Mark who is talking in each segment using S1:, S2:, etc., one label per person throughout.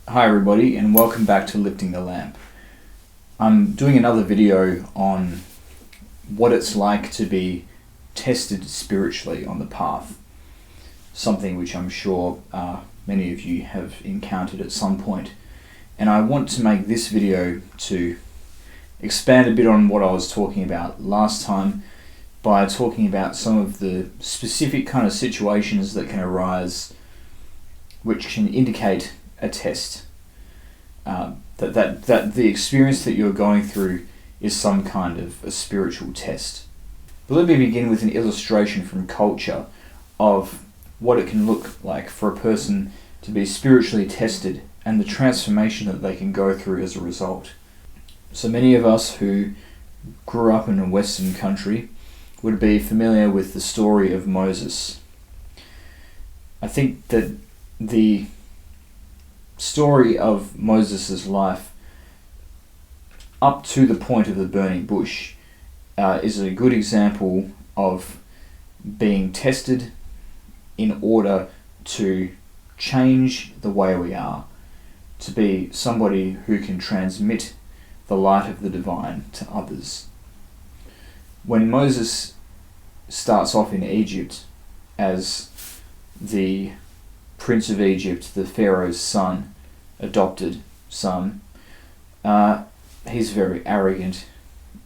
S1: Hi everybody, and welcome back to Lifting the Lamp. I'm doing another video on what it's like to be tested spiritually on the path. Something which I'm sure many of you have encountered at some point. And I want to make this video to expand a bit on what I was talking about last time by talking about some of the specific kind of situations that can arise which can indicate a test. That the experience that you're going through is some kind of a spiritual test. But let me begin with an illustration from culture of what it can look like for a person to be spiritually tested and the transformation that they can go through as a result. So many of us who grew up in a Western country would be familiar with the story of Moses. I think that the story of Moses' life up to the point of the burning bush is a good example of being tested in order to change the way we are, to be somebody who can transmit the light of the divine to others. When Moses starts off in Egypt as the Prince of Egypt, the Pharaoh's son, adopted son, he's very arrogant,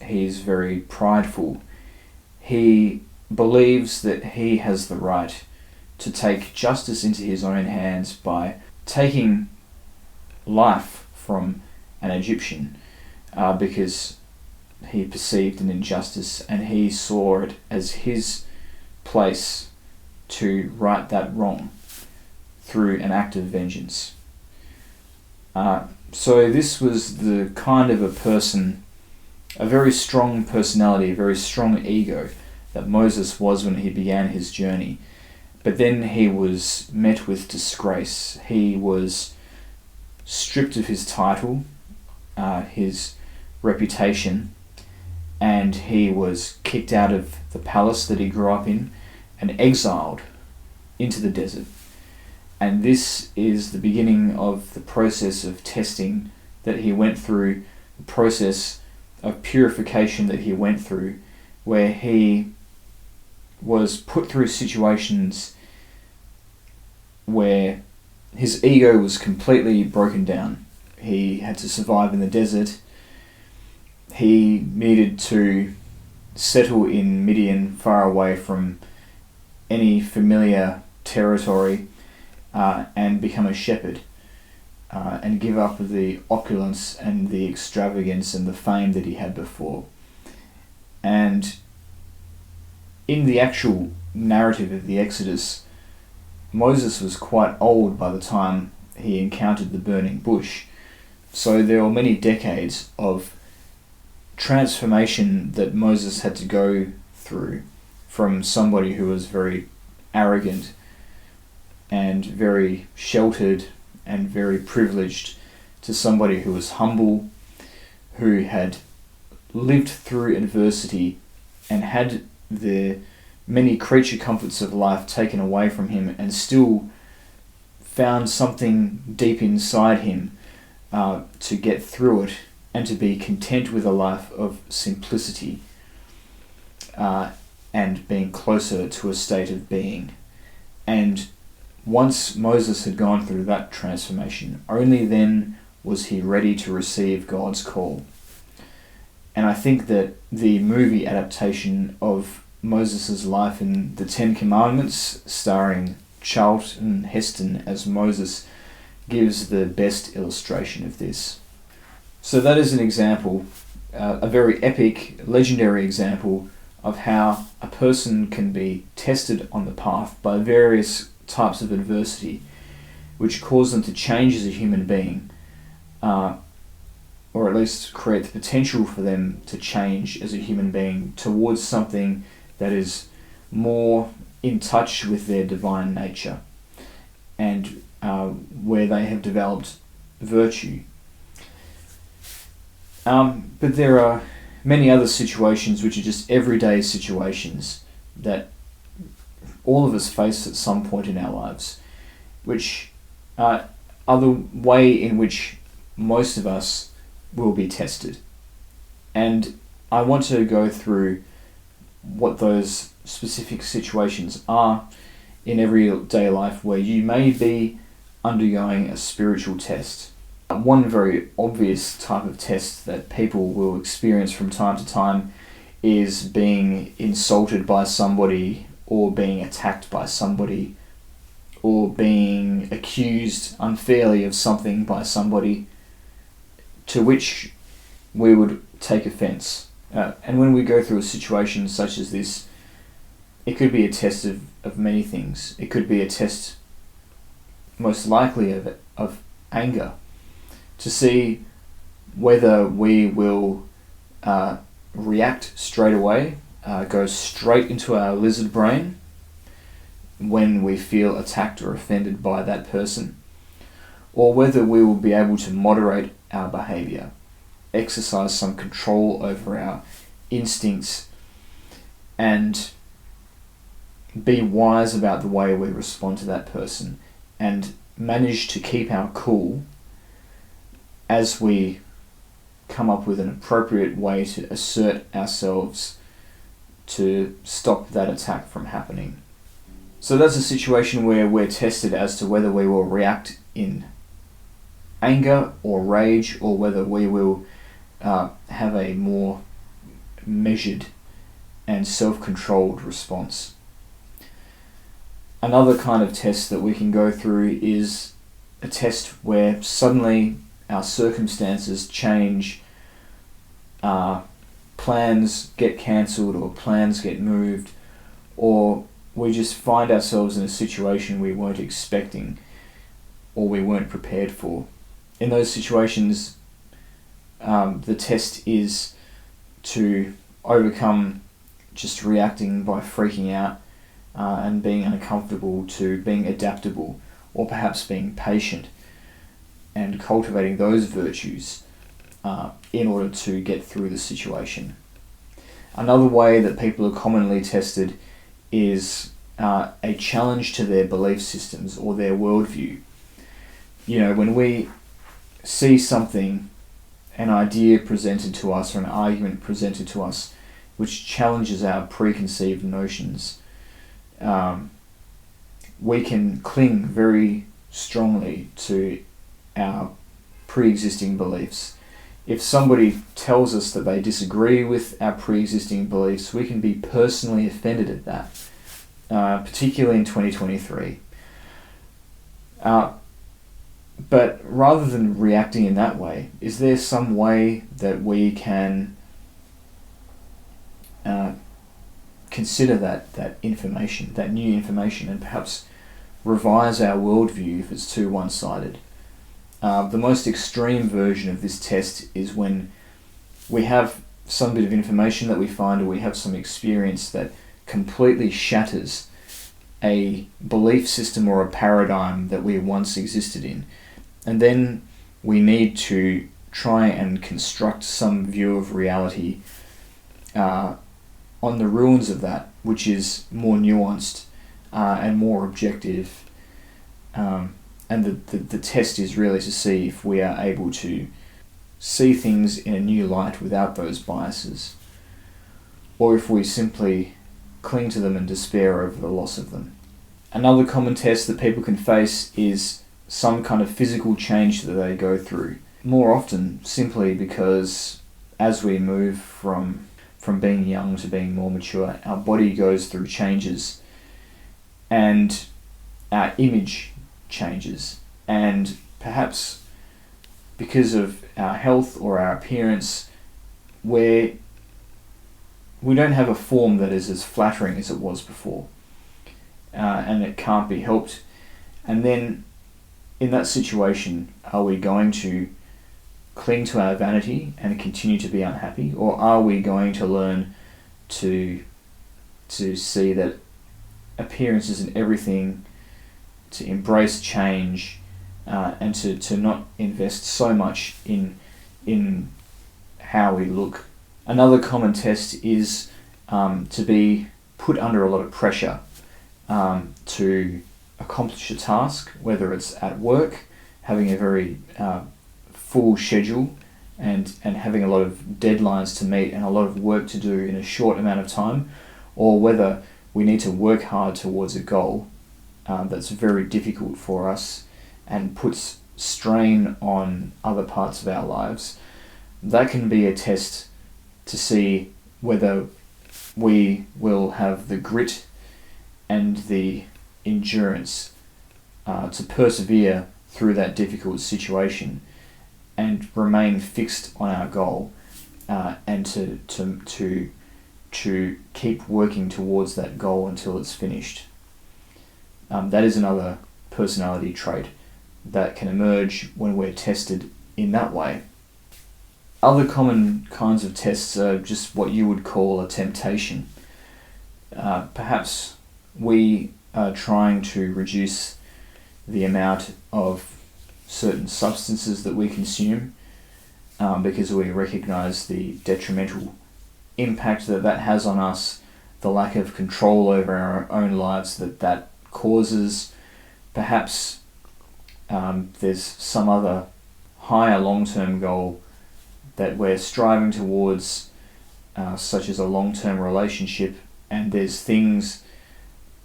S1: he's very prideful. He believes that he has the right to take justice into his own hands by taking life from an Egyptian because he perceived an injustice and he saw it as his place to right that wrong through an act of vengeance. So this was the kind of a person, a very strong personality, a very strong ego that Moses was when he began his journey. But then he was met with disgrace. He was stripped of his title, his reputation, and he was kicked out of the palace that he grew up in and exiled into the desert. And this is the beginning of the process of testing that he went through, the process of purification that he went through, where he was put through situations where his ego was completely broken down. He had to survive in the desert. He needed to settle in Midian, far away from any familiar territory, and become a shepherd, and give up the opulence and the extravagance and the fame that he had before. And in the actual narrative of the Exodus, Moses was quite old by the time he encountered the burning bush. So there were many decades of transformation that Moses had to go through from somebody who was very arrogant and very sheltered and very privileged to somebody who was humble, who had lived through adversity and had the many creature comforts of life taken away from him and still found something deep inside him to get through it and to be content with a life of simplicity and being closer to a state of being. And once Moses had gone through that transformation, only then was he ready to receive God's call. And I think that the movie adaptation of Moses' life in the Ten Commandments, starring Charlton Heston as Moses, gives the best illustration of this. So that is an example, a very epic, legendary example of how a person can be tested on the path by various types of adversity which cause them to change as a human being, or at least create the potential for them to change as a human being towards something that is more in touch with their divine nature and where they have developed virtue. But there are many other situations which are just everyday situations that all of us face at some point in our lives, which are the way in which most of us will be tested. And I want to go through what those specific situations are in everyday life where you may be undergoing a spiritual test. One very obvious type of test that people will experience from time to time is being insulted by somebody, or being attacked by somebody, or being accused unfairly of something by somebody, to which we would take offence. And when we go through a situation such as this, it could be a test of many things. It could be a test, most likely, of anger, to see whether we will react straight away, go straight into our lizard brain when we feel attacked or offended by that person, or whether we will be able to moderate our behaviour, exercise some control over our instincts, and be wise about the way we respond to that person, and manage to keep our cool as we come up with an appropriate way to assert ourselves to stop that attack from happening. So that's a situation where we're tested as to whether we will react in anger or rage, or whether we will have a more measured and self-controlled response. Another kind of test that we can go through is a test where suddenly our circumstances change, plans get cancelled, or plans get moved, or we just find ourselves in a situation we weren't expecting or we weren't prepared for. In those situations, the test is to overcome just reacting by freaking out and being uncomfortable, to being adaptable, or perhaps being patient and cultivating those virtues in order to get through the situation. Another way that people are commonly tested is a challenge to their belief systems or their worldview. You know, when we see something, an idea presented to us or an argument presented to us which challenges our preconceived notions, we can cling very strongly to our pre-existing beliefs. If somebody tells us that they disagree with our pre-existing beliefs, we can be personally offended at that, particularly in 2023. But rather than reacting in that way, is there some way that we can consider that information, that new information, and perhaps revise our worldview if it's too one-sided? The most extreme version of this test is when we have some bit of information that we find, or we have some experience that completely shatters a belief system or a paradigm that we once existed in. And then we need to try and construct some view of reality on the ruins of that, which is more nuanced and more objective. And the test is really to see if we are able to see things in a new light without those biases, or if we simply cling to them and despair over the loss of them. Another common test that people can face is some kind of physical change that they go through. More often simply because as we move from being young to being more mature, our body goes through changes and our image changes. And perhaps because of our health or our appearance, we don't have a form that is as flattering as it was before. And it can't be helped. And then in that situation, are we going to cling to our vanity and continue to be unhappy, or are we going to learn to see that appearance isn't everything, to embrace change, and to not invest so much in how we look? Another common test is to be put under a lot of pressure to accomplish a task, whether it's at work, having a very full schedule and having a lot of deadlines to meet and a lot of work to do in a short amount of time, or whether we need to work hard towards a goal that's very difficult for us and puts strain on other parts of our lives. That can be a test to see whether we will have the grit and the endurance to persevere through that difficult situation and remain fixed on our goal, and to keep working towards that goal until it's finished. That is another personality trait that can emerge when we're tested in that way. Other common kinds of tests are just what you would call a temptation. Perhaps we are trying to reduce the amount of certain substances that we consume because we recognize the detrimental impact that has on us, the lack of control over our own lives that causes. Perhaps there's some other higher long-term goal that we're striving towards, such as a long-term relationship, and there's things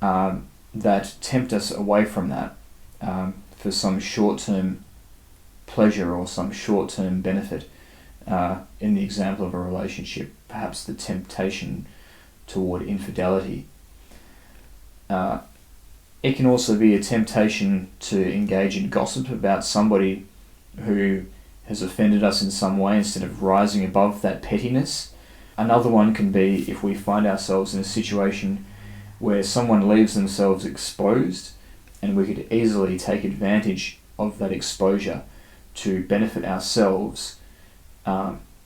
S1: that tempt us away from that for some short-term pleasure or some short-term benefit. In the example of a relationship, perhaps the temptation toward infidelity. It can also be a temptation to engage in gossip about somebody who has offended us in some way instead of rising above that pettiness. Another one can be if we find ourselves in a situation where someone leaves themselves exposed, and we could easily take advantage of that exposure to benefit ourselves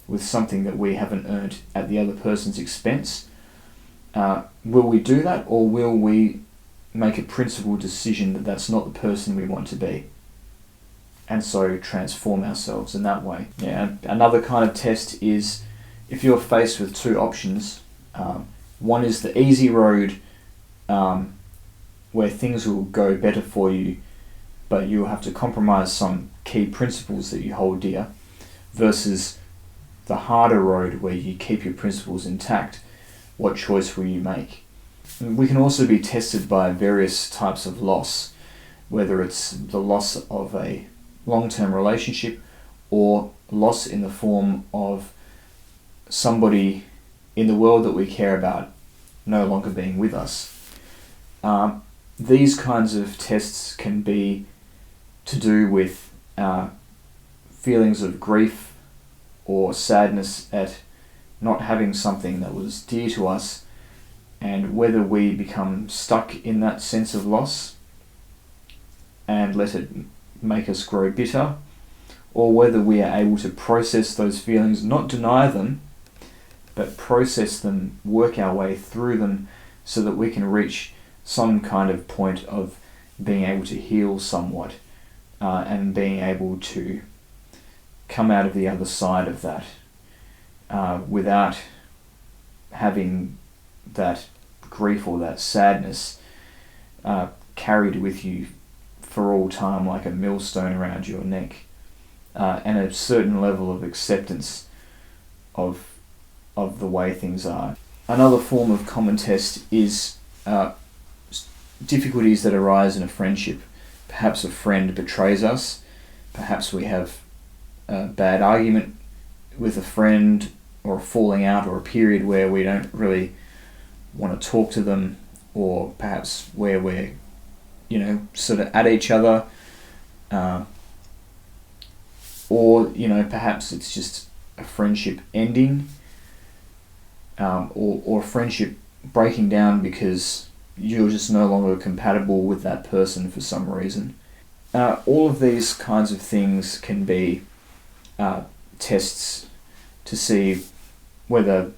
S1: with something that we haven't earned at the other person's expense. Will we do that, or will we make a principled decision that that's not the person we want to be, and so transform ourselves in that way? Yeah. Another kind of test is if you're faced with two options. One is the easy road, where things will go better for you, but you'll have to compromise some key principles that you hold dear, versus the harder road where you keep your principles intact. What choice will you make? We can also be tested by various types of loss, whether it's the loss of a long-term relationship or loss in the form of somebody in the world that we care about no longer being with us. These kinds of tests can be to do with feelings of grief or sadness at not having something that was dear to us, and whether we become stuck in that sense of loss and let it make us grow bitter, or whether we are able to process those feelings, not deny them, but process them, work our way through them so that we can reach some kind of point of being able to heal somewhat, and being able to come out of the other side of that without having that grief or that sadness carried with you for all time like a millstone around your neck, and a certain level of acceptance of the way things are. Another form of common test is difficulties that arise in a friendship. Perhaps a friend betrays us, perhaps we have a bad argument with a friend, or a falling out, or a period where we don't really want to talk to them, or perhaps where we're sort of at each other, or perhaps it's just a friendship ending, or a friendship breaking down because you're just no longer compatible with that person for some reason. All of these kinds of things can be tests to see whether,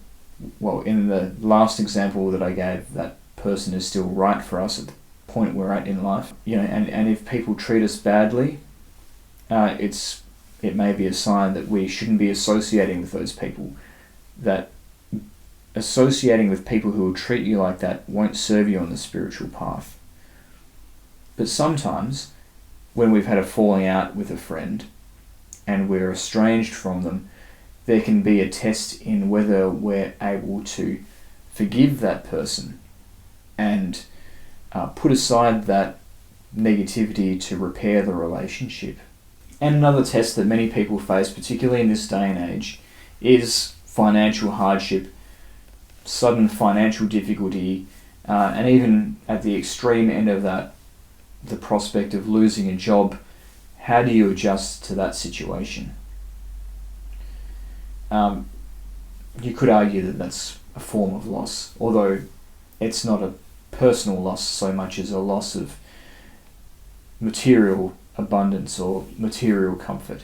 S1: in the last example that I gave, that person is still right for us at the point we're at in life. And if people treat us badly, it may be a sign that we shouldn't be associating with those people. That associating with people who will treat you like that won't serve you on the spiritual path. But sometimes when we've had a falling out with a friend and we're estranged from them, there can be a test in whether we're able to forgive that person and put aside that negativity to repair the relationship. And another test that many people face, particularly in this day and age, is financial hardship, sudden financial difficulty, and even at the extreme end of that, the prospect of losing a job. How do you adjust to that situation? You could argue that that's a form of loss, although it's not a personal loss so much as a loss of material abundance or material comfort.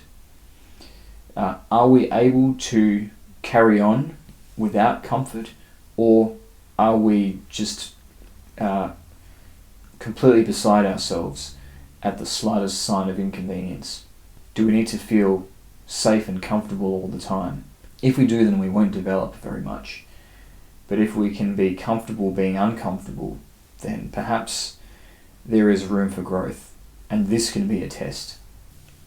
S1: Are we able to carry on without comfort, or are we just completely beside ourselves at the slightest sign of inconvenience? Do we need to feel safe and comfortable all the time? If we do, then we won't develop very much. But if we can be comfortable being uncomfortable, then perhaps there is room for growth, and this can be a test.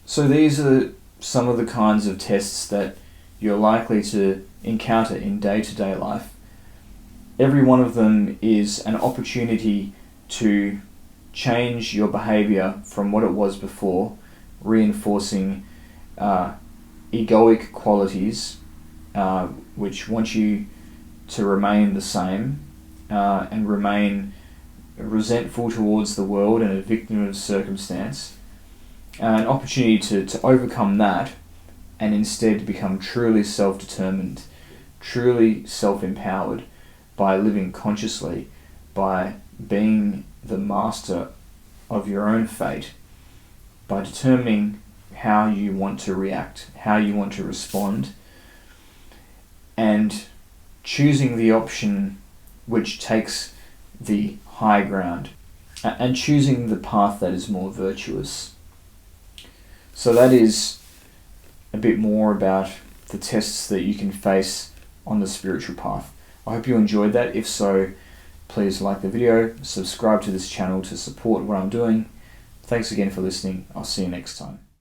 S1: So these are some of the kinds of tests that you're likely to encounter in day-to-day life. Every one of them is an opportunity to change your behavior from what it was before, reinforcing egoic qualities which want you to remain the same and remain resentful towards the world and a victim of circumstance. An opportunity to overcome that and instead become truly self-determined, truly self-empowered by living consciously, by being the master of your own fate, by determining how you want to react, how you want to respond, and choosing the option which takes the high ground, and choosing the path that is more virtuous. So that is a bit more about the tests that you can face on the spiritual path. I hope you enjoyed that. If so, please like the video, subscribe to this channel to support what I'm doing. Thanks again for listening. I'll see you next time.